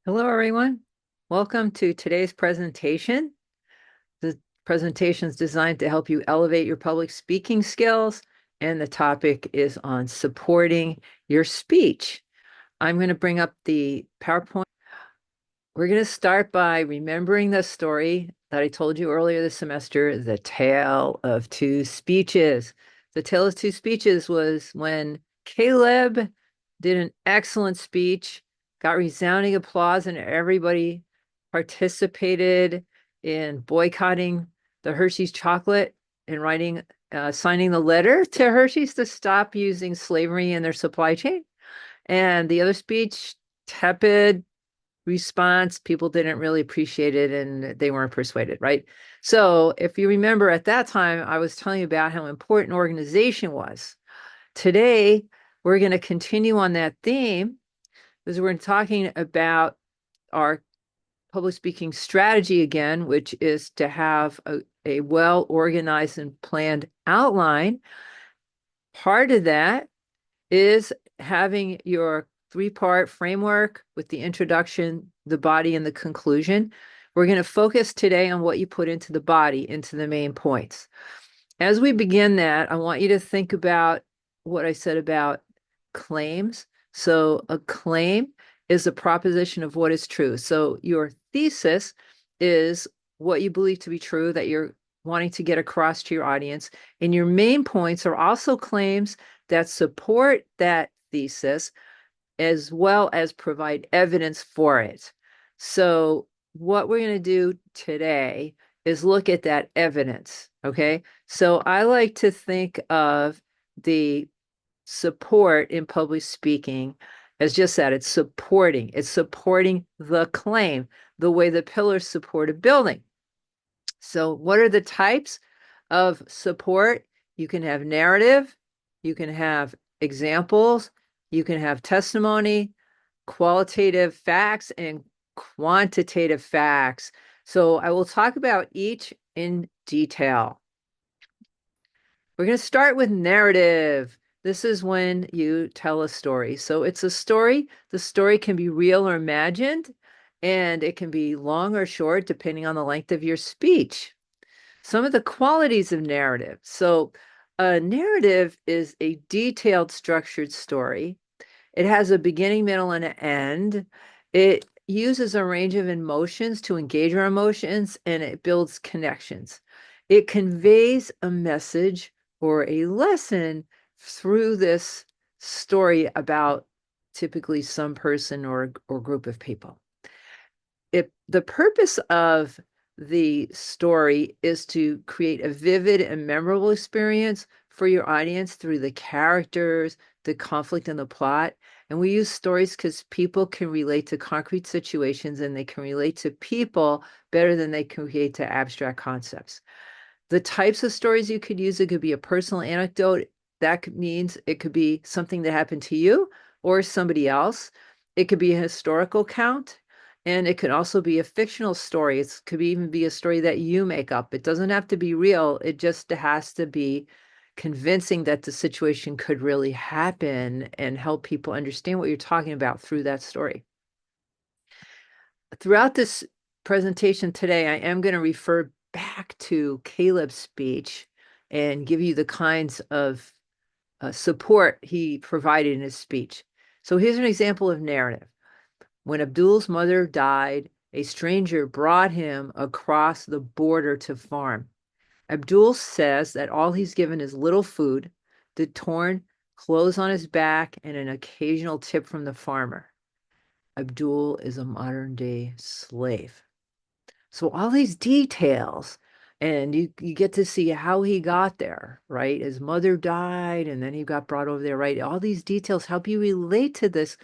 Hello, everyone. Welcome to today's presentation. The presentation is designed to help you elevate your public speaking skills, and the topic is on supporting your speech. I'm going to bring up the PowerPoint. We're going to start by remembering the story that I told you earlier this semester, The Tale of Two Speeches. The Tale of Two Speeches was when Caleb did an excellent speech, got resounding applause, and everybody participated in boycotting the Hershey's chocolate and signing the letter to Hershey's to stop using slavery in their supply chain. And the other speech, tepid response, people didn't really appreciate it and they weren't persuaded, right? So if you remember at that time, I was telling you about how important organization was. Today, we're going to continue on that theme because we're talking about our public speaking strategy again, which is to have a well-organized and planned outline. Part of that is having your three-part framework with the introduction, the body, and the conclusion. We're going to focus today on what you put into the body, into the main points. As we begin that, I want you to think about what I said about claims. So a claim is a proposition of what is true. So your thesis is what you believe to be true that you're wanting to get across to your audience. And your main points are also claims that support that thesis as well as provide evidence for it. So what we're going to do today is look at that evidence, okay? So I like to think of the support in public speaking as just that, it's supporting the claim, the way the pillars support a building. So what are the types of support? You can have narrative, you can have examples, you can have testimony, qualitative facts, and quantitative facts. So I will talk about each in detail. We're going to start with narrative. This is when you tell a story. So it's a story. The story can be real or imagined, and it can be long or short, depending on the length of your speech. Some of the qualities of narrative. So a narrative is a detailed, structured story. It has a beginning, middle, and an end. It uses a range of emotions to engage our emotions, and it builds connections. It conveys a message or a lesson through this story about typically some person or group of people. The purpose of the story is to create a vivid and memorable experience for your audience through the characters, the conflict, and the plot. And we use stories because people can relate to concrete situations and they can relate to people better than they can relate to abstract concepts. The types of stories you could use, it could be a personal anecdote. That means it could be something that happened to you or somebody else. It could be a historical count, and it could also be a fictional story. It could even be a story that you make up. It doesn't have to be real. It just has to be convincing that the situation could really happen and help people understand what you're talking about through that story. Throughout this presentation today, I am going to refer back to Caleb's speech and give you the kinds of support he provided in his speech. So here's an example of narrative. When Abdul's mother died, a stranger brought him across the border to farm. Abdul says that all he's given is little food, the torn clothes on his back, and an occasional tip from the farmer. Abdul is a modern day slave. So all these details, and you get to see how he got there, right? His mother died, and then he got brought over there, right? All these details help you relate to this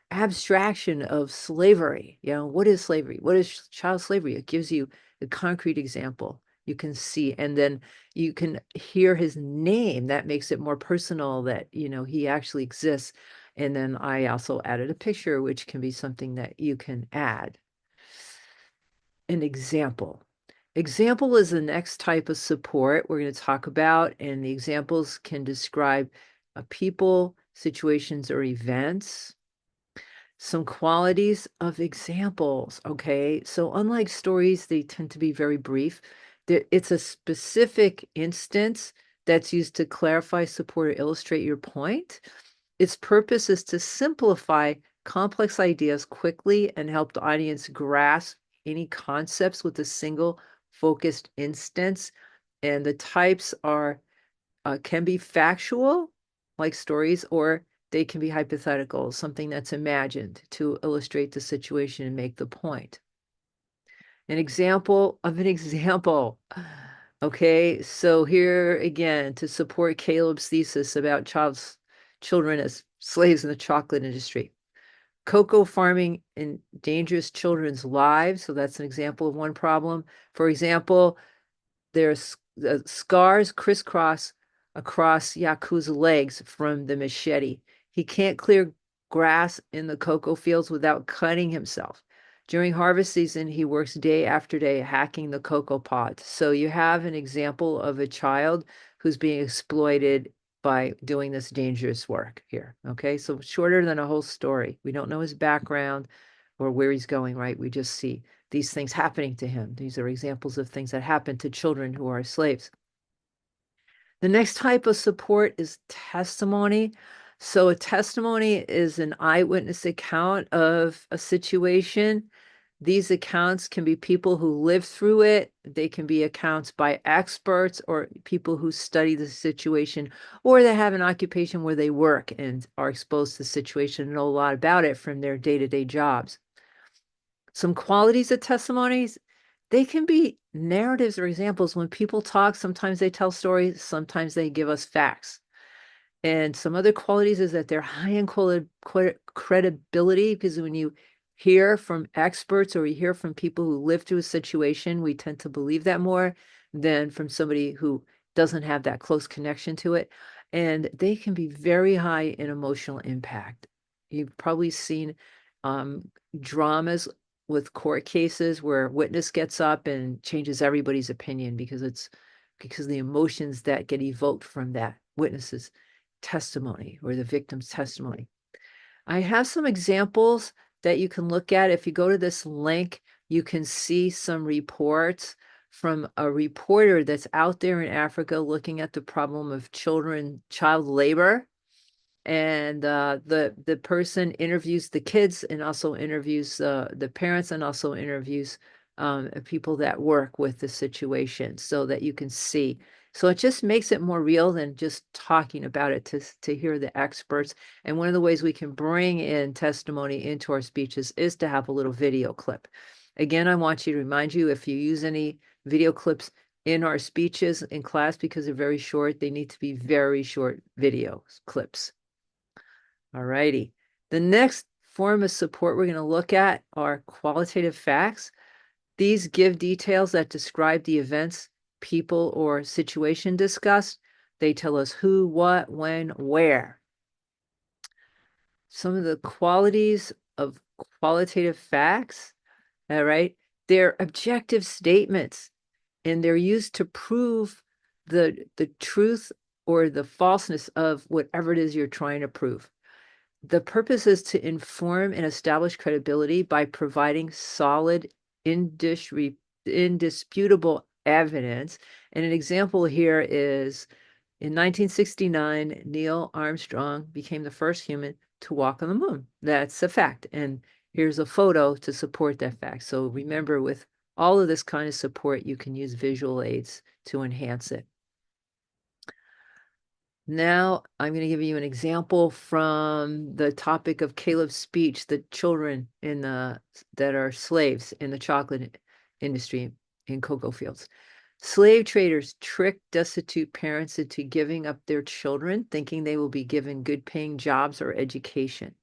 abstraction of slavery. You know, what is slavery? What is child slavery? It gives you a concrete example. You can see, and then you can hear his name. That makes it more personal that, you know, he actually exists. And then I also added a picture, which can be something that you can add. An example. Example is the next type of support we're going to talk about, and the examples can describe people, situations, or events. Some qualities of examples, okay? So unlike stories, they tend to be very brief. It's a specific instance that's used to clarify, support, or illustrate your point. Its purpose is to simplify complex ideas quickly and help the audience grasp any concepts with a single focused instance. And the types are can be factual, like stories, or they can be hypothetical, something that's imagined to illustrate the situation and make the point. An example of an example. Okay, so here again, to support Caleb's thesis about children as slaves in the chocolate industry. Cocoa farming endangers children's lives. So that's an example of one problem. For example, there's scars crisscross across Yaku's legs from the machete. He can't clear grass in the cocoa fields without cutting himself. During harvest season, he works day after day hacking the cocoa pods. So you have an example of a child who's being exploited by doing this dangerous work here. Okay, so shorter than a whole story. We don't know his background or where he's going, right? We just see these things happening to him. These are examples of things that happen to children who are slaves. The next type of support is testimony. So a testimony is an eyewitness account of a situation. These accounts can be people who lived through it. They can be accounts by experts or people who study the situation, or they have an occupation where they work and are exposed to the situation and know a lot about it from their day-to-day jobs. Some qualities of testimonies, they can be narratives or examples. When people talk, sometimes they tell stories, sometimes they give us facts. And some other qualities is that they're high in credibility, because when you hear from experts or you hear from people who live through a situation, we tend to believe that more than from somebody who doesn't have that close connection to it. And they can be very high in emotional impact. You've probably seen um, dramas with court cases where a witness gets up and changes everybody's opinion because the emotions that get evoked from that witness's testimony or the victim's testimony. I have some examples that you can look at. If you go to this link, you can see some reports from a reporter that's out there in Africa looking at the problem of child labor. And the person interviews the kids and also interviews the parents and also interviews people that work with the situation so that you can see. So it just makes it more real than just talking about it to hear the experts. And one of the ways we can bring in testimony into our speeches is to have a little video clip. Again, I want you to remind you, if you use any video clips in our speeches in class because they're very short, they need to be very short video clips. All righty. The next form of support we're going to look at are qualitative facts. These give details that describe the events, people, or situation discussed. They tell us who, what, when, where. Some of the qualities of qualitative facts, all right, they're objective statements, and they're used to prove the truth or the falseness of whatever it is you're trying to prove. The purpose is to inform and establish credibility by providing solid, indisputable evidence. And an example here is in 1969, Neil Armstrong became the first human to walk on the moon. That's a fact. And here's a photo to support that fact. So remember, with all of this kind of support, you can use visual aids to enhance it. Now I'm going to give you an example from the topic of Caleb's speech, the children that are slaves in the chocolate industry in cocoa fields. Slave traders trick destitute parents into giving up their children, thinking they will be given good paying jobs or education.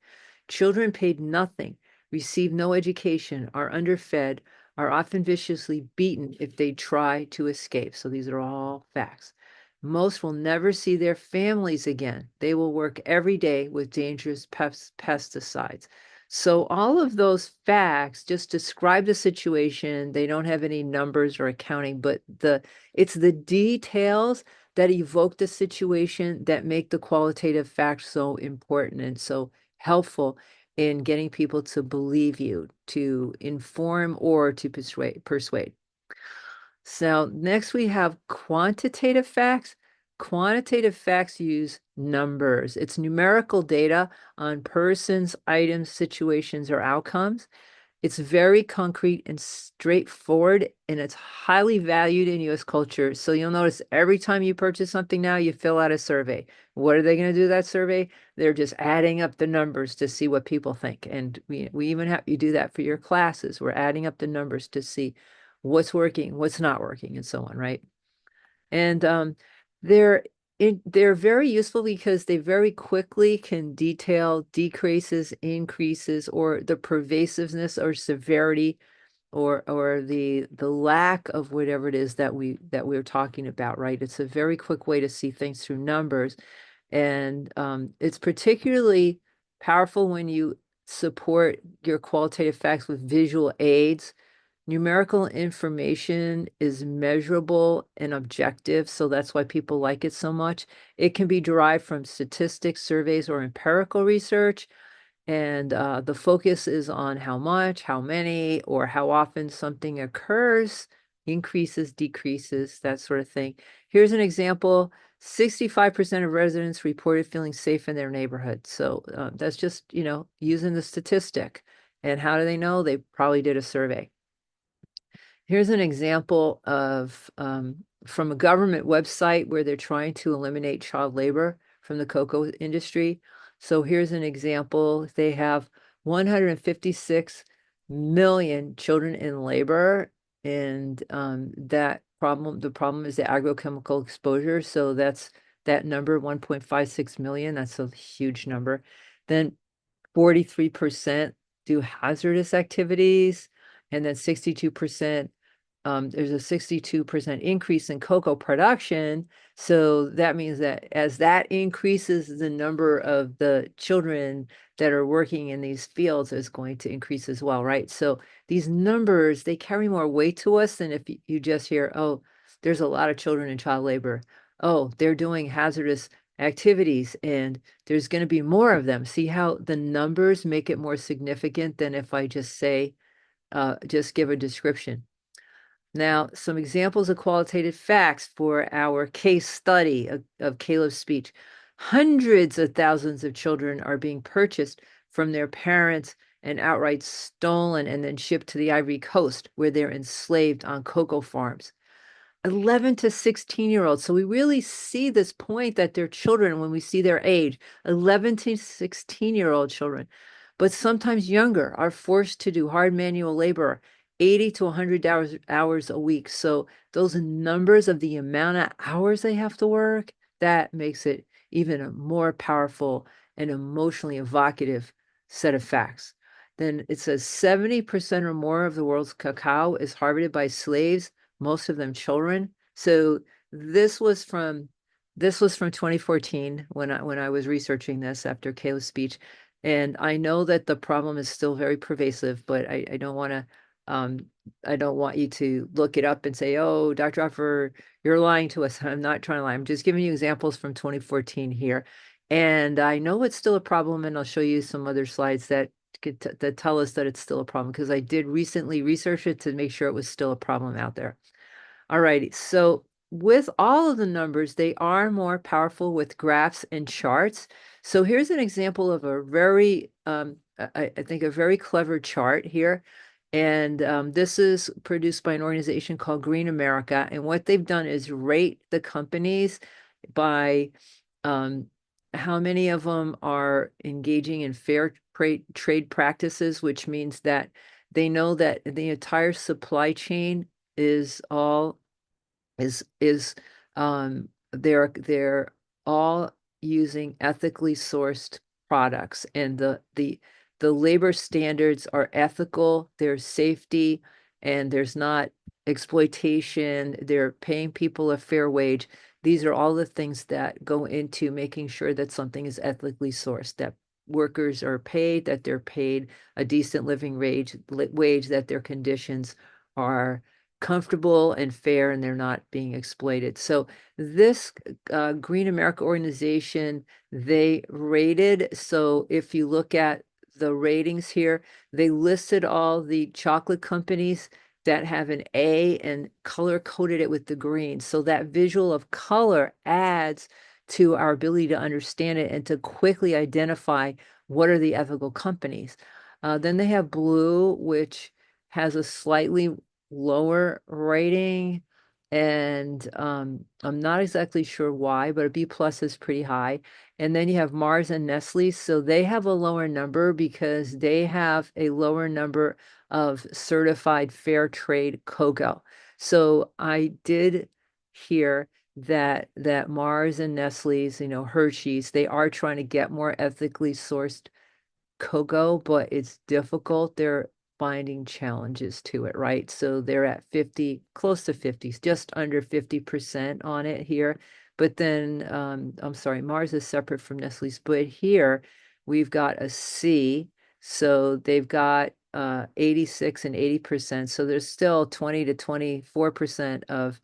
Children paid nothing, receive no education, are underfed, are often viciously beaten if they try to escape. So these are all facts. Most will never see their families again. They will work every day with dangerous pesticides. So all of those facts just describe the situation. They don't have any numbers or accounting, but it's the details that evoke the situation that make the qualitative facts so important and so helpful. in getting people to believe you, to inform, or to persuade. So next we have quantitative facts. Quantitative facts use numbers. It's numerical data on persons, items, situations, or outcomes. It's very concrete and straightforward, and it's highly valued in US culture. So you'll notice every time you purchase something now, you fill out a survey. What are they going to do that survey? They're just adding up the numbers to see what people think. And we even have you do that for your classes. We're adding up the numbers to see what's working, what's not working, and so on, right? And they're they're very useful because they very quickly can detail decreases, increases, or the pervasiveness or severity or the lack of whatever it is that we're talking about, right? It's a very quick way to see things through numbers. And it's particularly powerful when you support your qualitative facts with visual aids. Numerical information is measurable and objective, so that's why people like it so much. It can be derived from statistics, surveys, or empirical research, and the focus is on how much, how many, or how often something occurs, increases, decreases, that sort of thing. Here's an example. 65% of residents reported feeling safe in their neighborhood. So that's just, using the statistic. And how do they know? They probably did a survey. Here's an example of from a government website where they're trying to eliminate child labor from the cocoa industry. So here's an example. They have 156 million children in labor, and the problem is the agrochemical exposure. So that's that number, 1.56 million. That's a huge number. Then 43% do hazardous activities, and then 62%, there's a 62% increase in cocoa production. So that means that as that increases, the number of the children that are working in these fields is going to increase as well, right? So these numbers, they carry more weight to us than if you just hear, oh, there's a lot of children in child labor. Oh, they're doing hazardous activities and there's going to be more of them. See how the numbers make it more significant than if I just say, just give a description. Now, some examples of qualitative facts for our case study of Caleb's speech. Hundreds of thousands of children are being purchased from their parents and outright stolen and then shipped to the Ivory Coast, where they're enslaved on cocoa farms. 11 to 16-year-olds. So we really see this point that they're children when we see their age, 11 to 16-year-old children, but sometimes younger, are forced to do hard manual labor, 80 to 100 hours a week. So those numbers of the amount of hours they have to work, that makes it even a more powerful and emotionally evocative set of facts. Then it says 70% or more of the world's cacao is harvested by slaves, most of them children. So this was from 2014 when I was researching this after Kayla's speech. And I know that the problem is still very pervasive, but I don't want to I don't want you to look it up and say, oh, Dr. Offer, you're lying to us. I'm not trying to lie. I'm just giving you examples from 2014 here. And I know it's still a problem, and I'll show you some other slides that that tell us that it's still a problem because I did recently research it to make sure it was still a problem out there. All righty. So with all of the numbers, they are more powerful with graphs and charts. So here's an example of a very, I think, a very clever chart here. And this is produced by an organization called Green America. And what they've done is rate the companies by um, how many of them are engaging in fair trade practices, which means that they know that the entire supply chain is all is they're all using ethically sourced products, and the labor standards are ethical, there's safety, and there's not exploitation. They're paying people a fair wage. These are all the things that go into making sure that something is ethically sourced, that workers are paid, that they're paid a decent living wage, that their conditions are comfortable and fair and they're not being exploited. So this Green America organization, they rated, so if you look at the ratings here. They listed all the chocolate companies that have an A and color coded it with the green. So that visual of color adds to our ability to understand it and to quickly identify what are the ethical companies. Then they have blue, which has a slightly lower rating. And I'm not exactly sure why, but a B plus is pretty high. And then you have Mars and Nestle. So they have a lower number because they have a lower number of certified fair trade cocoa. So I did hear that Mars and Nestle's, Hershey's, they are trying to get more ethically sourced cocoa, but it's difficult. They're finding challenges to it, right? So they're at 50, close to 50, just under 50% on it here. But then, I'm sorry, Mars is separate from Nestle's, but here we've got a C. So they've got 86 and 80%. So there's still 20 to 24% of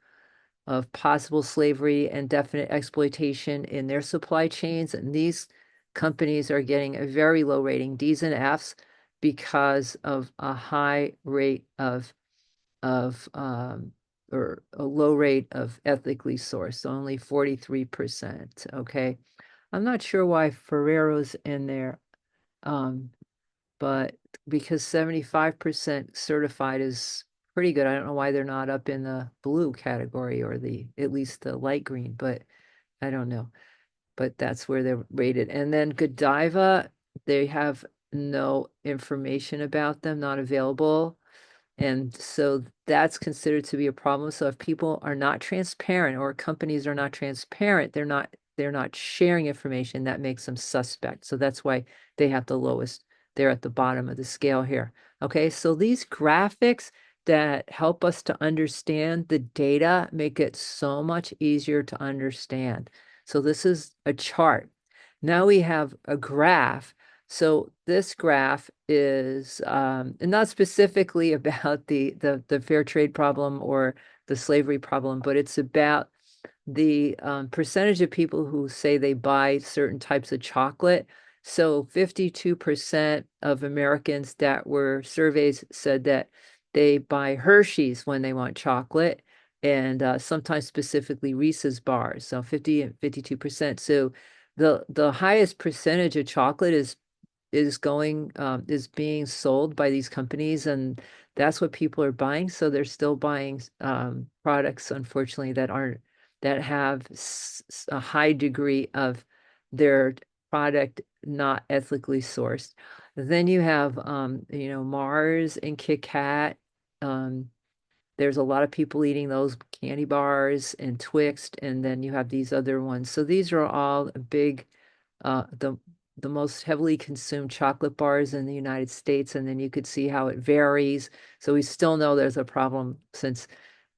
possible slavery and definite exploitation in their supply chains. And these companies are getting a very low rating, D's and F's, because of a high rate of or a low rate of ethically sourced, only 43%. Okay. I'm not sure why Ferrero's in there. Um, but because 75% certified is pretty good. I don't know why they're not up in the blue category or at least the light green, but I don't know. But that's where they're rated. And then Godiva, they have no information about them, not available. And so that's considered to be a problem. So if people are not transparent or companies are not transparent, they're not sharing information that makes them suspect. So that's why they have the lowest. They're at the bottom of the scale here. Okay, so these graphics that help us to understand the data make it so much easier to understand. So this is a chart. Now we have a graph. So this graph is not specifically about the fair trade problem or the slavery problem, but it's about the percentage of people who say they buy certain types of chocolate. So 52% of Americans that were surveys said that they buy Hershey's when they want chocolate, and sometimes specifically Reese's bars. So 50 and 52%. So the highest percentage of chocolate is being sold by these companies, and that's what people are buying. So they're still buying products, unfortunately, that have a high degree of their product not ethically sourced. Then you have Mars and Kit Kat. Um, there's a lot of people eating those candy bars and Twixt, and then you have these other ones. So these are all big, the most heavily consumed chocolate bars in the United States, and then you could see how it varies. So we still know there's a problem since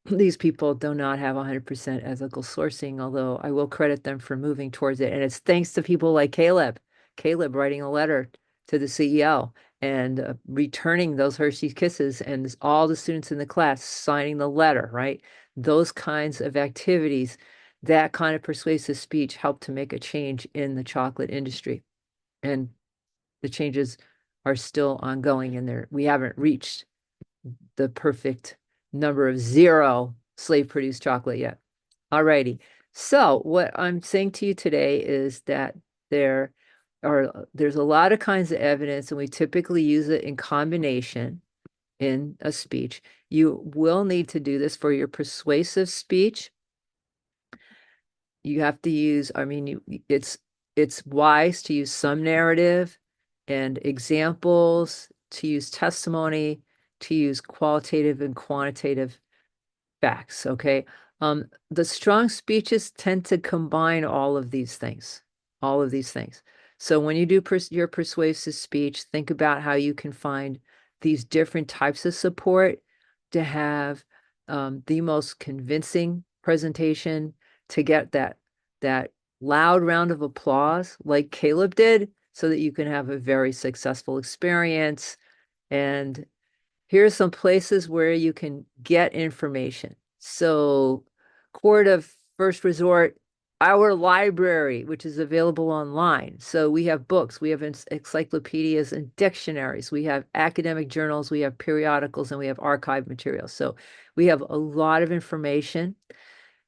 these people do not have 100% ethical sourcing, although I will credit them for moving towards it. And it's thanks to people like Caleb writing a letter to the CEO and returning those Hershey's Kisses, and all the students in the class signing the letter, right? Those kinds of activities, that kind of persuasive speech helped to make a change in the chocolate industry. And the changes are still ongoing, and we haven't reached the perfect number of zero slave produced chocolate yet. Alrighty. So what I'm saying to you today is that there's a lot of kinds of evidence, and we typically use it in combination in a speech. You will need to do this for your persuasive speech. You have to use, I mean, it's wise to use some narrative and examples, to use testimony, to use qualitative and quantitative facts, okay? The strong speeches tend to combine all of these things, all of these things. So when you do your persuasive speech, think about how you can find these different types of support to have the most convincing presentation, to get that loud round of applause like Caleb did, so that you can have a very successful experience. And here's some places where you can get information. So, court of first resort, Our library, which is available online. So we have books, we have encyclopedias and dictionaries, we have academic journals, we have periodicals, and we have archive materials. So we have a lot of information.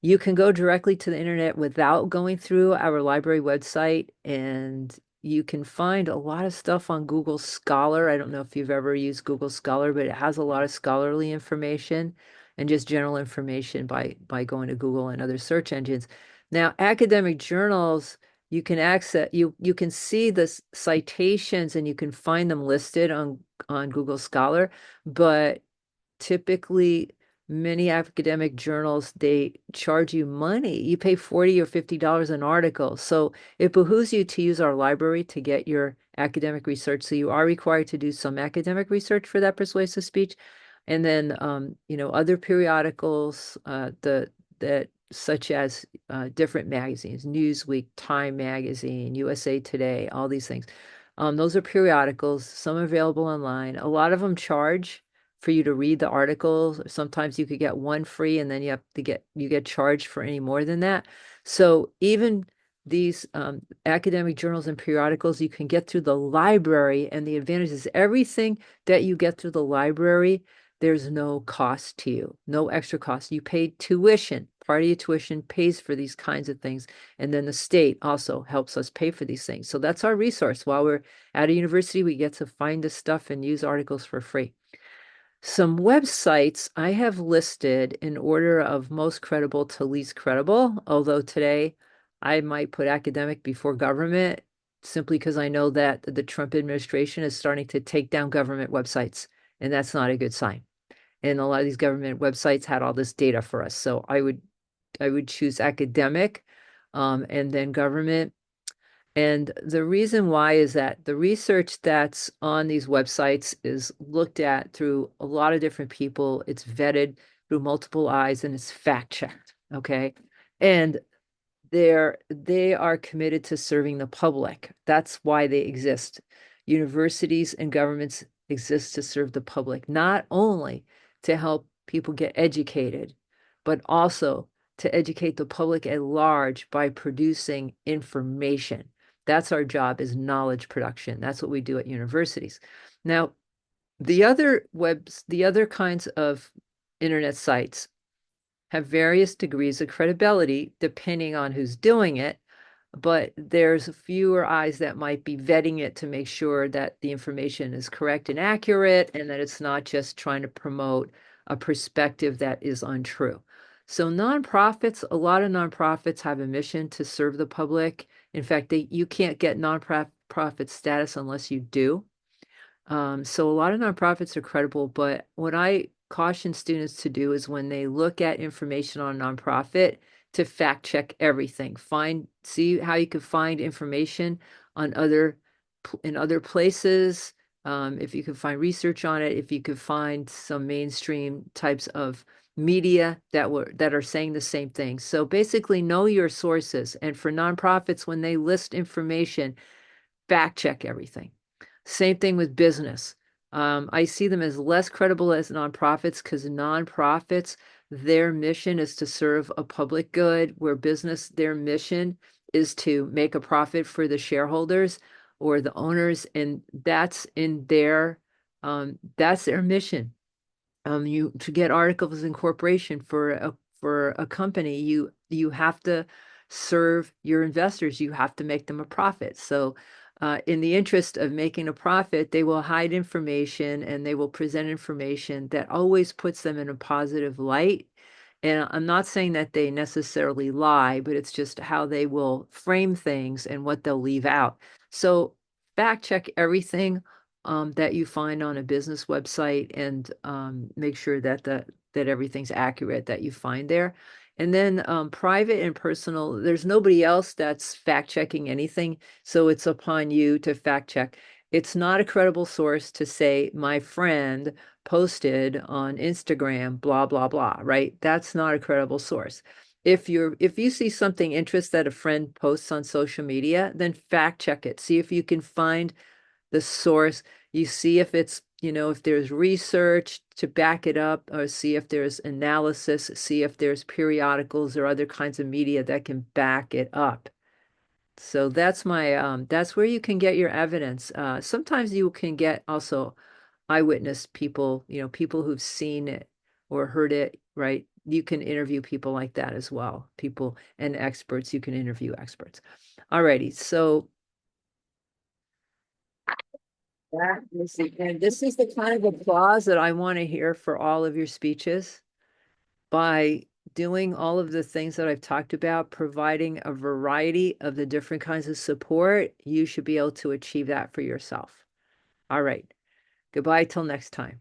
You can go directly to the internet without going through our library website, and you can find a lot of stuff on Google Scholar. I don't know if you've ever used Google Scholar, but it has a lot of scholarly information and just general information by going to Google and other search engines. Now, academic journals, you can access you can see the citations and you can find them listed on Google Scholar, but typically many academic journals, they charge you money. You pay 40 or $50 an article. So it behooves you to use our library to get your academic research. So you are required to do some academic research for that persuasive speech. And then other periodicals that such as different magazines, Newsweek, Time Magazine, USA Today, all these things. Those are periodicals, some available online. A lot of them charge for you to read the articles. Sometimes you could get one free and then you get charged for any more than that. So even these academic journals and periodicals you can get through the library, and the advantage is everything that you get through the library, there's no cost to you, no extra cost. You pay tuition. Part of your tuition pays for these kinds of things. And then the state also helps us pay for these things. So that's our resource. While we're at a university, we get to find this stuff and use articles for free. Some websites I have listed in order of most credible to least credible, although today I might put academic before government simply because I know that the Trump administration is starting to take down government websites, and that's not a good sign. And a lot of these government websites had all this data for us. So I would choose academic, and then government. And the reason why is that the research that's on these websites is looked at through a lot of different people. It's vetted through multiple eyes and it's fact checked. Okay. And they are committed to serving the public. That's why they exist. Universities and governments exist to serve the public, not only to help people get educated, but also to educate the public at large by producing information. That's our job, is knowledge production. That's what we do at universities. Now, the other kinds of internet sites have various degrees of credibility depending on who's doing it, but there's fewer eyes that might be vetting it to make sure that the information is correct and accurate and that it's not just trying to promote a perspective that is untrue. So nonprofits, a lot of nonprofits have a mission to serve the public. In fact, you can't get nonprofit status unless you do. So a lot of nonprofits are credible, but what I caution students to do is when they look at information on a nonprofit, to fact check everything. See how you can find information on in other places. If you can find research on it, if you could find some mainstream types of media that are saying the same thing. So basically know your sources. And for nonprofits, when they list information, fact check everything. Same thing with business. I see them as less credible as nonprofits because nonprofits, their mission is to serve a public good, where business, their mission is to make a profit for the shareholders or the owners, and that's their mission. You to get articles of incorporation for a company, you have to serve your investors. You have to make them a profit. So, in the interest of making a profit, they will hide information and they will present information that always puts them in a positive light. And I'm not saying that they necessarily lie, but it's just how they will frame things and what they'll leave out. So fact check everything that you find on a business website and make sure that everything's accurate that you find there. And then private and personal, there's nobody else that's fact checking anything, so it's upon you to fact check. It's not a credible source to say my friend posted on Instagram, blah, blah, blah, right? That's not a credible source. If you see something interest that a friend posts on social media, then fact check it. See if you can find the source. You see if it's, if there's research to back it up, or see if there's analysis, see if there's periodicals or other kinds of media that can back it up. So that's where you can get your evidence. Sometimes you can get also eyewitness people, people who've seen it or heard it, right? You can interview people like that as well. People and experts, you can interview experts. Alrighty, so and this is the kind of applause that I want to hear for all of your speeches. By doing all of the things that I've talked about, providing a variety of the different kinds of support, you should be able to achieve that for yourself. All right. Goodbye till next time.